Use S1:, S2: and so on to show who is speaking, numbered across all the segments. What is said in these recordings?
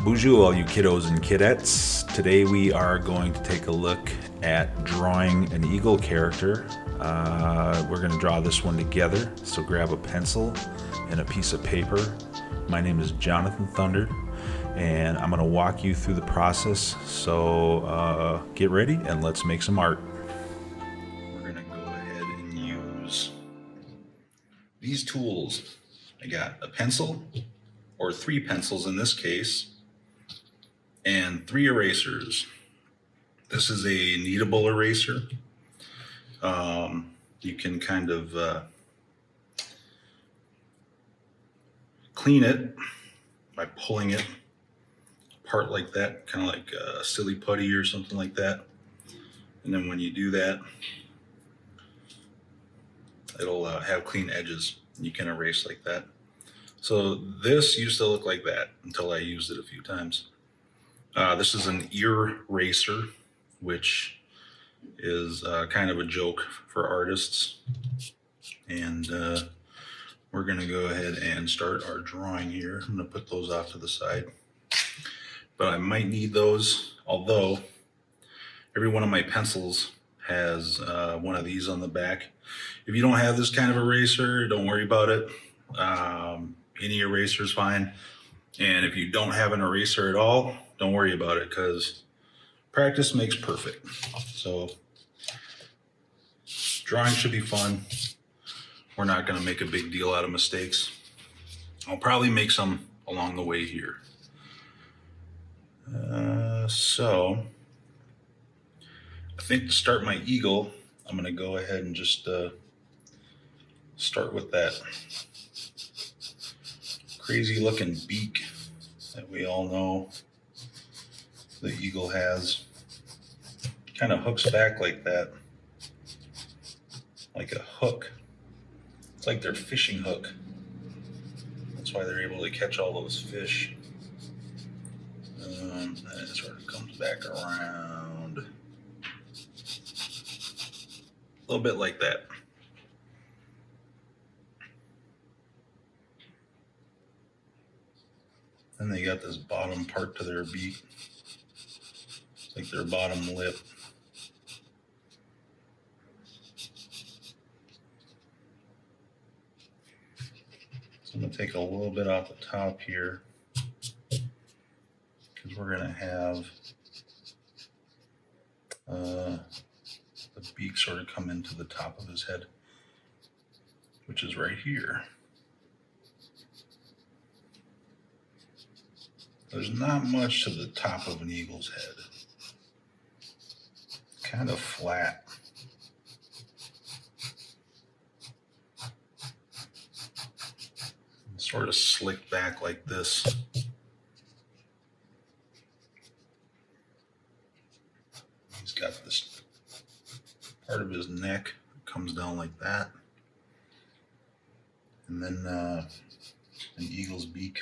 S1: Bonjour, all you kiddos and kidettes. Today we are going to take a look at drawing an eagle character. We're going to draw this one together, so grab a pencil and a piece of paper. My name is Jonathan Thunder, and I'm going to walk you through the process, so get ready and let's make some art. We're going to go ahead and use these tools. I got a pencil, or 3 pencils in this case, and 3 erasers. This is a kneadable eraser. You can kind of clean it by pulling it apart like that, kind of like a silly putty or something like that. And then when you do that, it'll have clean edges. You can erase like that. So this used to look like that until I used it a few times. This is an ear eraser, which is kind of a joke for artists. And we're going to go ahead and start our drawing here. I'm going to put those off to the side. But I might need those, although every one of my pencils has one of these on the back. If you don't have this kind of eraser, don't worry about it. Any eraser is fine. And if you don't have an eraser at all, don't worry about it, because practice makes perfect. So drawing should be fun. We're not going to make a big deal out of mistakes. I'll probably make some along the way here. So I think to start my eagle, I'm going to go ahead and just start with that crazy looking beak that we all know the eagle has. Kind of hooks back like that, like a hook. It's like their fishing hook. That's why they're able to catch all those fish. And it sort of comes back around a little bit like that. Then they got this bottom part to their beak. It's like their bottom lip. So I'm going to take a little bit off the top here, because we're going to have the beak sort of come into the top of his head, which is right here. There's not much to the top of an eagle's head. Kind of flat. Sort of slicked back like this. He's got this part of his neck comes down like that. And then an eagle's beak,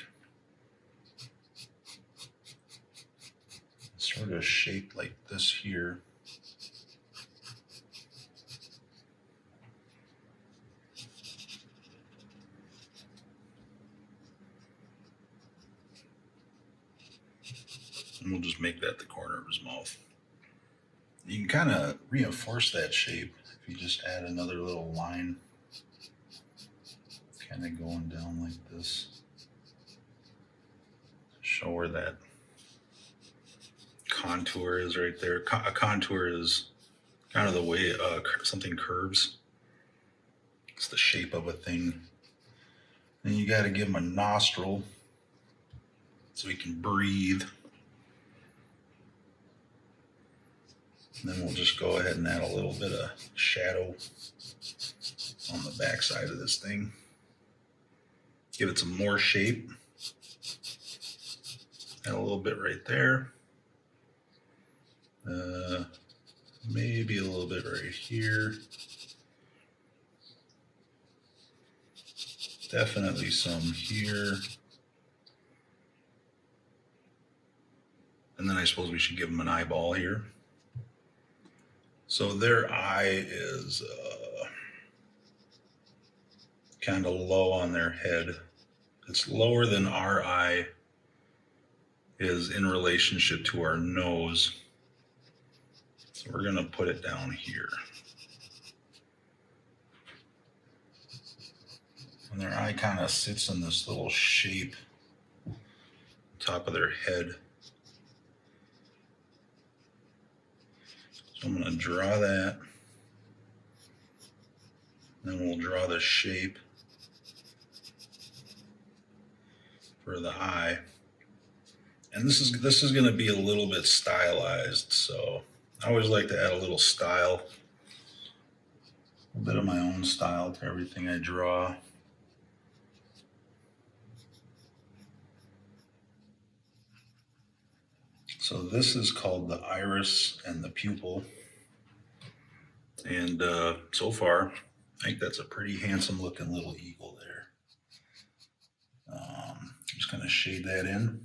S1: sort of shaped like this here. And we'll just make that the corner of his mouth. You can kind of reinforce that shape if you just add another little line, kind of going down like this. Show where that contour is right there. A contour is kind of the way something curves. It's the shape of a thing. Then you got to give him a nostril so he can breathe. And then we'll just go ahead and add a little bit of shadow on the back side of this thing. Give it some more shape. Add a little bit right there. Maybe a little bit right here. Definitely some here. And then I suppose we should give them an eyeball here. So their eye is kind of low on their head. It's lower than our eye is in relationship to our nose. So we're going to put it down here. And their eye kind of sits in this little shape, top of their head. So I'm going to draw that. Then we'll draw the shape for the eye. And this is going to be a little bit stylized, so I always like to add a little style, a bit of my own style to everything I draw. So this is called the iris and the pupil. And so far, I think that's a pretty handsome looking little eagle there. I'm just going to shade that in,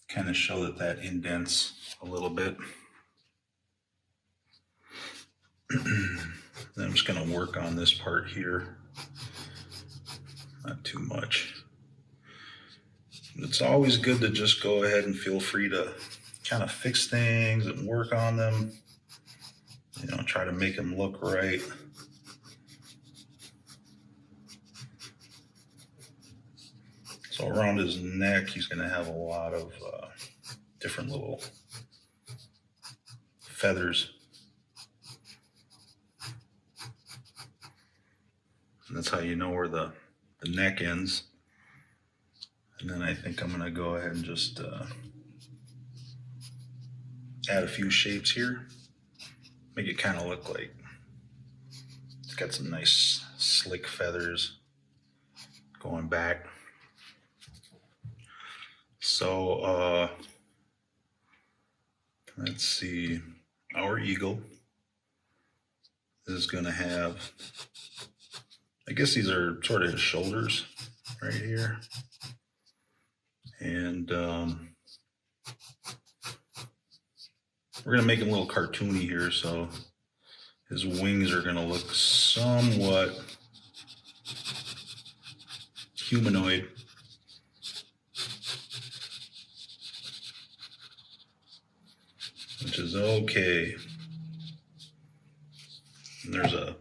S1: kind of show that indents a little bit. Then I'm just going to work on this part here, not too much. It's always good to just go ahead and feel free to kind of fix things and work on them, you know, try to make them look right. So around his neck, he's going to have a lot of different little feathers. And that's how you know where the neck ends. And then I think I'm going to go ahead and just add a few shapes here. Make it kind of look like it's got some nice slick feathers going back. So let's see, our eagle is going to have, I guess these are sort of his shoulders right here. And we're going to make him a little cartoony here, so his wings are going to look somewhat humanoid. Which is okay. And there's a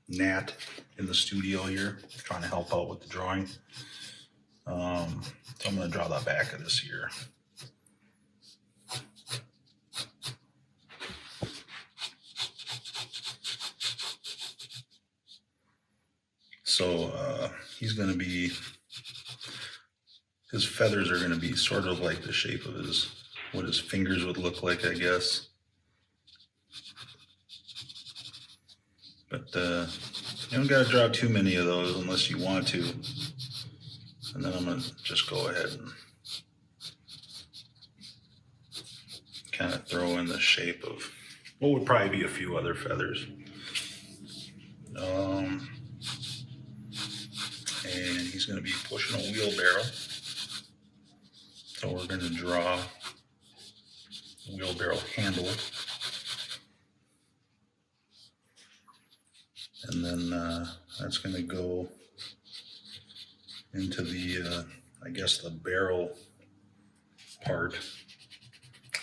S1: gnat in the studio here trying to help out with the drawing. So I'm going to draw the back of this here. So he's going to be, his feathers are going to be sort of like the shape of his, what his fingers would look like, I guess. But you don't got to draw too many of those unless you want to. And then I'm going to just go ahead and kind of throw in the shape of what would probably be a few other feathers. And he's going to be pushing a wheelbarrow. So we're going to draw a wheelbarrow handle. And then that's going to go into the, I guess, the barrel part.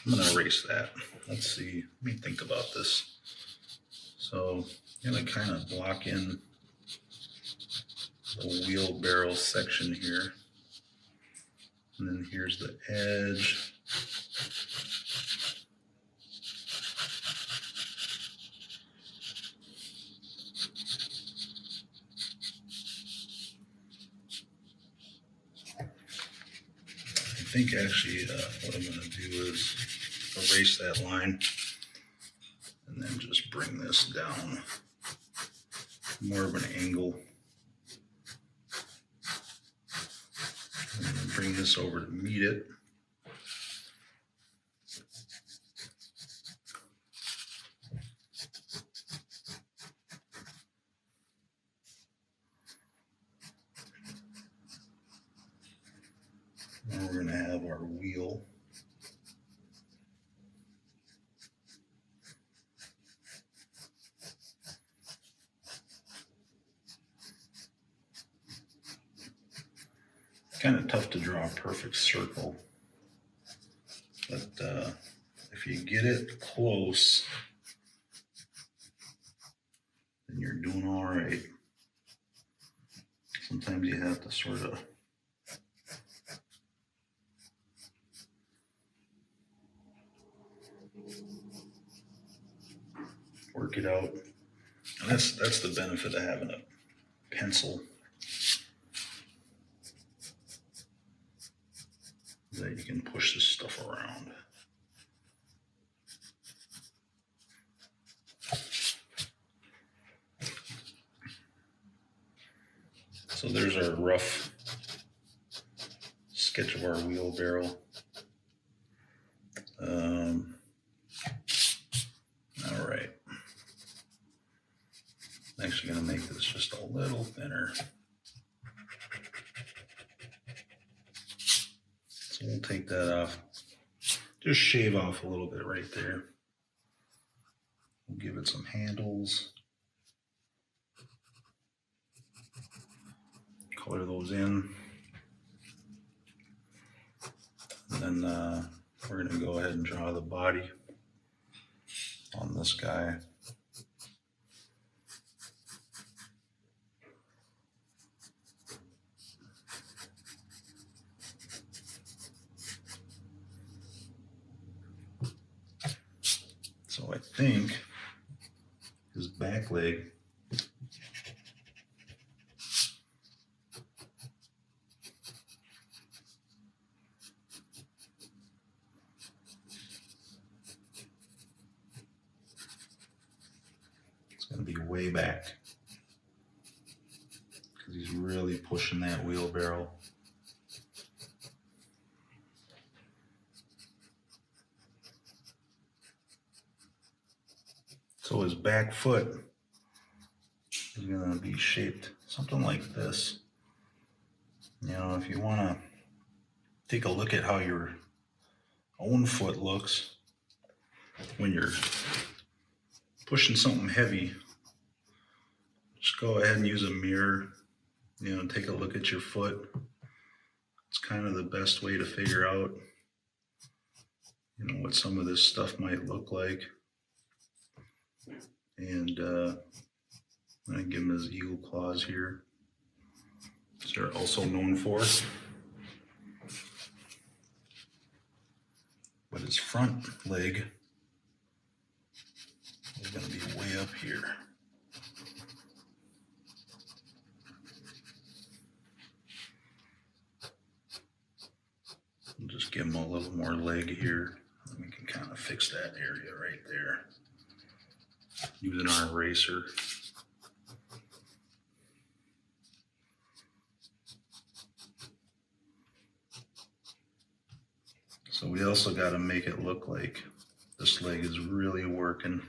S1: I'm going to erase that. Let's see. Let me think about this. So I'm going to kind of block in the wheelbarrow section here. And then here's the edge. I think actually what I'm going to do is erase that line and then just bring this down more of an angle. And then bring this over to meet it. Now we're going to have our wheel. Kind of tough to draw a perfect circle But if you get it close, then you're doing all right. Sometimes you have to sort of work it out. And that's the benefit of having a pencil, that you can push this stuff around. So there's our rough sketch of our wheelbarrow. All right. I'm actually going to make this just a little thinner. So we'll take that off. Just shave off a little bit right there. We'll give it some handles. Color those in. And then we're going to go ahead and draw the body on this guy. So I think his back leg is going to be way back, because he's really pushing that wheelbarrow. So his back foot is going to be shaped something like this. You know, if you want to take a look at how your own foot looks when you're pushing something heavy, just go ahead and use a mirror, you know, take a look at your foot. It's kind of the best way to figure out, you know, what some of this stuff might look like. And I'm going to give him his eagle claws here, which they're also known for. But his front leg is going to be way up here. We'll just give him a little more leg here. And we can kind of fix that area right there using our eraser. So we also got to make it look like this leg is really working.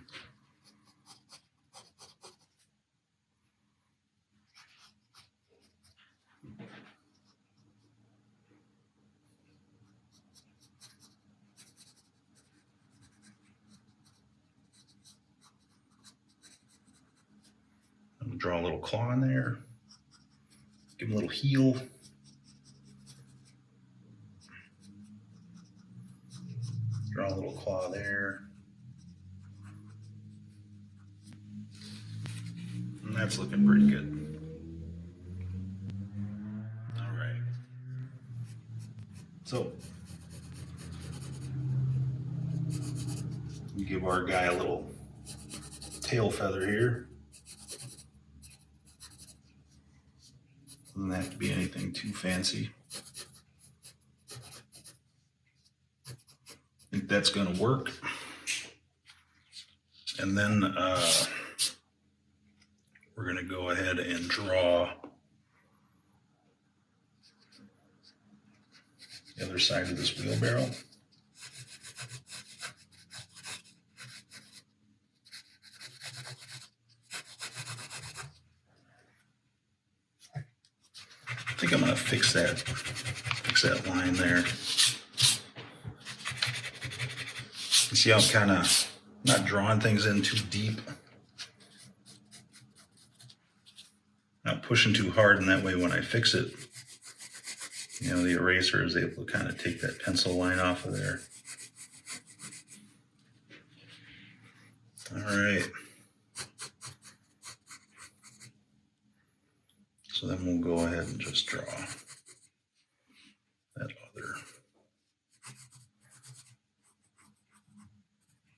S1: Draw a little claw in there, give him a little heel. Draw a little claw there. And that's looking pretty good. All right. So, we give our guy a little tail feather here. Doesn't have to be anything too fancy. I think that's going to work. And then we're going to go ahead and draw the other side of this wheelbarrow. I think I'm going to fix that line there. You see how I'm kind of not drawing things in too deep, not pushing too hard, and that way when I fix it, you know, the eraser is able to kind of take that pencil line off of there. All right. So then we'll go ahead and just draw that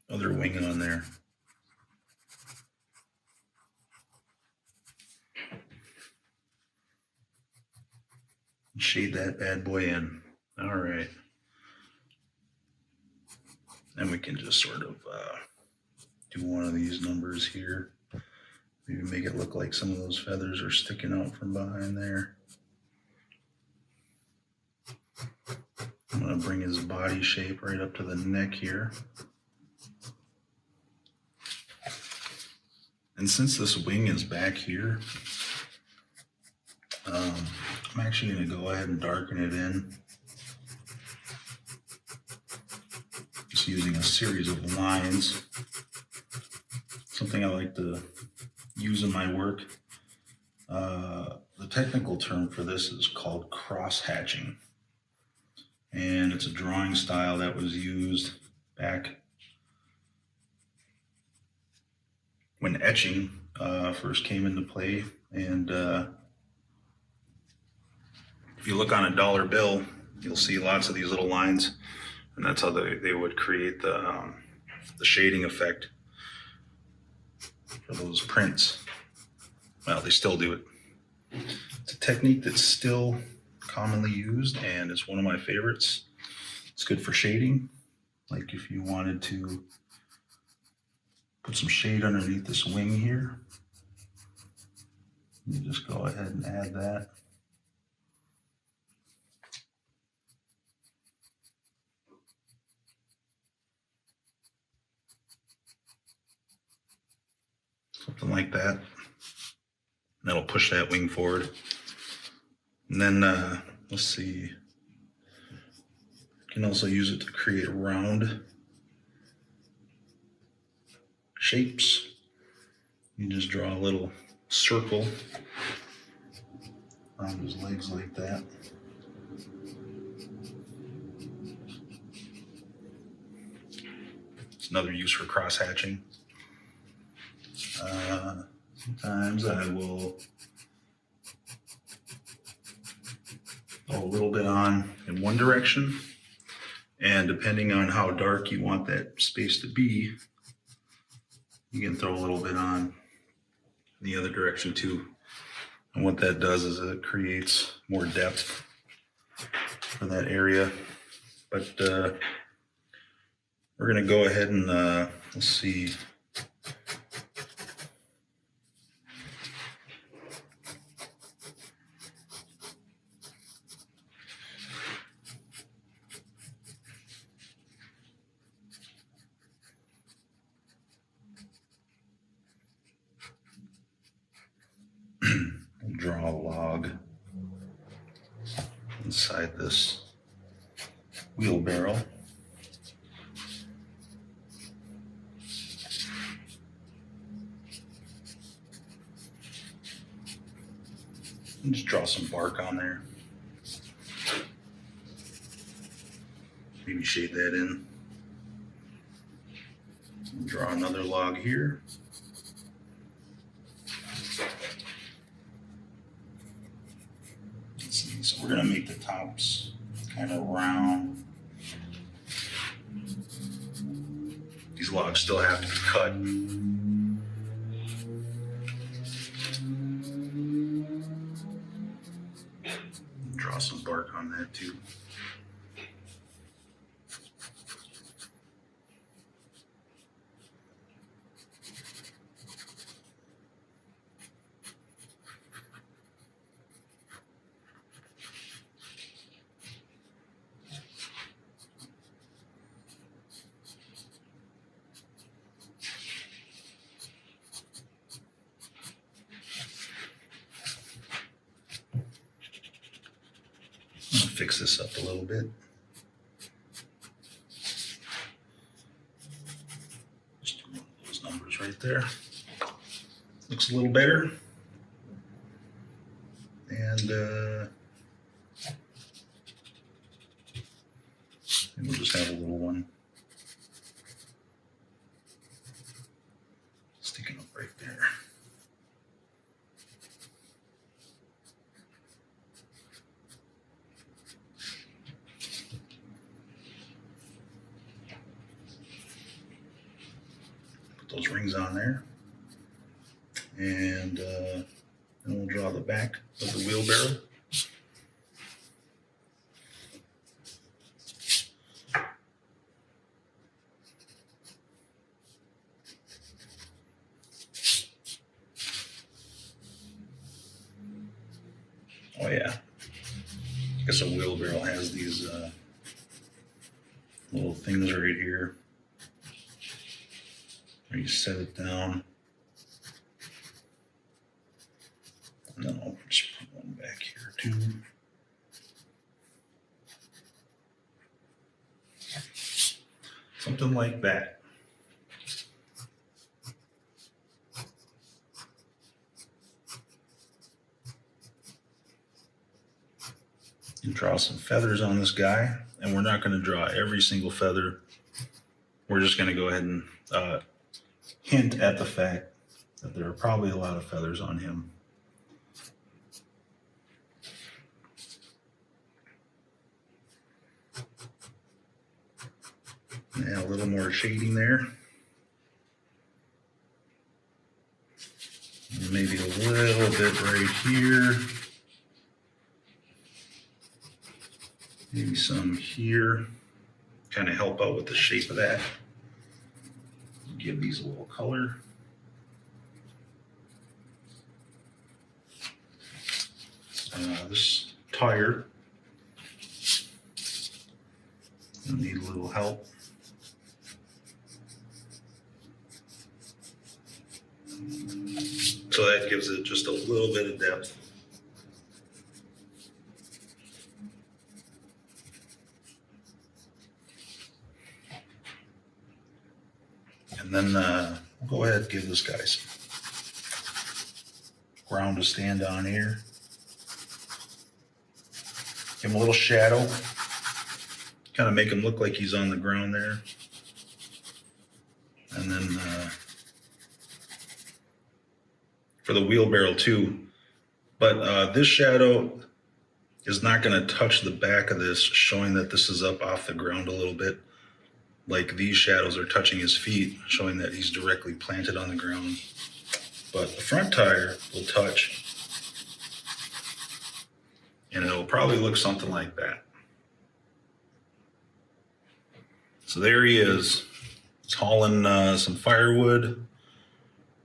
S1: other wing on there. Shade that bad boy in. All right. And we can just sort of do one of these numbers here. Maybe make it look like some of those feathers are sticking out from behind there. I'm going to bring his body shape right up to the neck here. And since this wing is back here, I'm actually going to go ahead and darken it in. Just using a series of lines. Something I like to use in my work. The technical term for this is called cross-hatching. And it's a drawing style that was used back when etching first came into play. And if you look on a dollar bill, you'll see lots of these little lines, and that's how they would create the shading effect for those prints. Well, they still do it. It's a technique that's still commonly used, and it's one of my favorites. It's good for shading. Like if you wanted to put some shade underneath this wing here, you just go ahead and add that. Something like that. That'll push that wing forward. And then, let's see, you can also use it to create round shapes. You just draw a little circle around his legs like that. It's another use for cross-hatching. Sometimes I will go a little bit on in one direction, and depending on how dark you want that space to be, you can throw a little bit on the other direction too. And what that does is it creates more depth for that area. But we're going to go ahead and let's see. Draw a log inside this wheelbarrow. And just draw some bark on there. Maybe shade that in. And draw another log here. So we're going to make the tops kind of round. These logs still have to be cut. Draw some bark on that too. Fix this up a little bit. Just do one of those numbers right there. Looks a little better. And we'll just have a little one. those rings on there. And then we'll draw the back of the wheelbarrow. Oh yeah, I guess a wheelbarrow has these little things right here where you set it down. And then I'll just put one back here too. Something like that. You draw some feathers on this guy, and we're not going to draw every single feather. We're just going to go ahead and hint at the fact that there are probably a lot of feathers on him. And a little more shading there. And maybe a little bit right here. Maybe some here. Kind of help out with the shape of that. Give these a little color. This tire will need a little help. So that gives it just a little bit of depth. And then we'll go ahead and give this guy some ground to stand on here. Give him a little shadow. Kind of make him look like he's on the ground there. And then for the wheelbarrow too. But this shadow is not going to touch the back of this, showing that this is up off the ground a little bit. Like these shadows are touching his feet, showing that he's directly planted on the ground. But the front tire will touch, and it'll probably look something like that. So there he is. He's hauling some firewood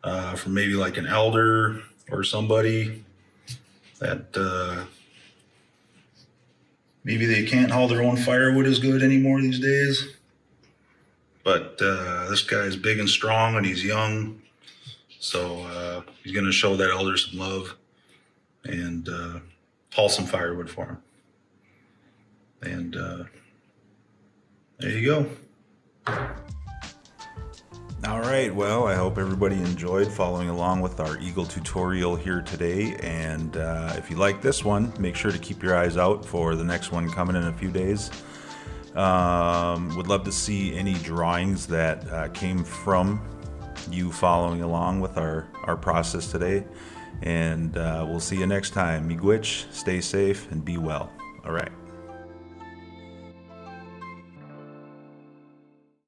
S1: from maybe like an elder or somebody that maybe they can't haul their own firewood as good anymore these days. But this guy's big and strong and he's young. So he's going to show that elder some love and haul some firewood for him. And there you go. All right, well, I hope everybody enjoyed following along with our eagle tutorial here today. And if you like this one, make sure to keep your eyes out for the next one coming in a few days. Would love to see any drawings that came from you following along with our process today. And we'll see you next time. Miigwech, stay safe and be well. All right.